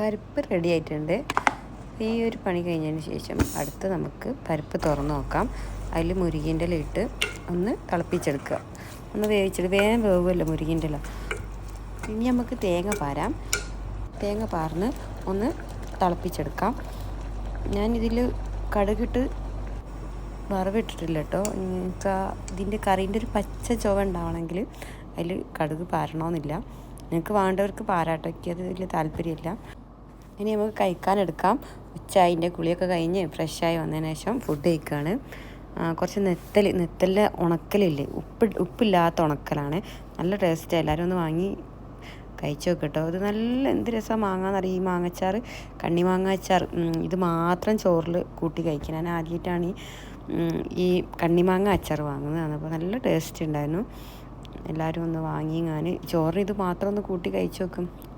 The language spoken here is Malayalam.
പരിപ്പ് റെഡി ആയിട്ടുണ്ട്. ഈ ഒരു പണി കഴിഞ്ഞതിന് ശേഷം അടുത്ത് നമുക്ക് പരിപ്പ് തുറന്ന് നോക്കാം. അതിൽ മുരിങ്ങേൻ്റെ ഇല ഇട്ട് ഒന്ന് തിളപ്പിച്ചെടുക്കുക. ഒന്ന് വേവിച്ചെടുക്കുക. വേഗം വേവുമല്ലോ മുരിങ്ങേൻ്റെ ഇല. ഇനി നമുക്ക് തേങ്ങ പാരാം. തേങ്ങ പാർന്ന് ഒന്ന് തിളപ്പിച്ചെടുക്കാം. ഞാനിതിൽ കടുകിട്ട് വറവിട്ടിട്ടില്ല കേട്ടോ. നിങ്ങൾക്ക് ഇതിൻ്റെ കറീൻ്റെ ഒരു പച്ച ചുവ ഉണ്ടാവണമെങ്കിൽ അതിൽ കടുക് പാരണമെന്നില്ല. നിങ്ങൾക്ക് വേണ്ടവർക്ക് പാരാട്ടോ. എനിക്കത് വലിയ താല്പര്യമില്ല. ഇനി നമുക്ക് കഴിക്കാനെടുക്കാം. ഉച്ചതിൻ്റെ കുളിയൊക്കെ കഴിഞ്ഞ് ഫ്രഷായി വന്നതിന് ശേഷം ഫുഡ് കഴിക്കുകയാണ്. കുറച്ച് നെത്തലിൻ്റെ ഉണക്കലില്ലേ, ഉപ്പില്ലാത്ത ഉണക്കലാണ്. നല്ല ടേസ്റ്റ്. എല്ലാവരും ഒന്ന് വാങ്ങി കഴിച്ച് നോക്കട്ടോ. ഇത് നല്ല എന്ത് രസം മാങ്ങാന്നറിയാം. ഈ മാങ്ങച്ചാറ്, കണ്ണിമാങ്ങ അച്ചാർ, ഇത് മാത്രം ചോറിൽ കൂട്ടി കഴിക്കാൻ. ഞാൻ ആദ്യമായിട്ടാണ് ഈ കണ്ണിമാങ്ങ അച്ചാർ വാങ്ങുന്നതാണ്. അപ്പോൾ നല്ല ടേസ്റ്റ് ഉണ്ടായിരുന്നു. എല്ലാവരും ഒന്ന് വാങ്ങി. ഞാൻ ചോറിന് ഇത് മാത്രം ഒന്ന് കൂട്ടി കഴിച്ച് നോക്കും.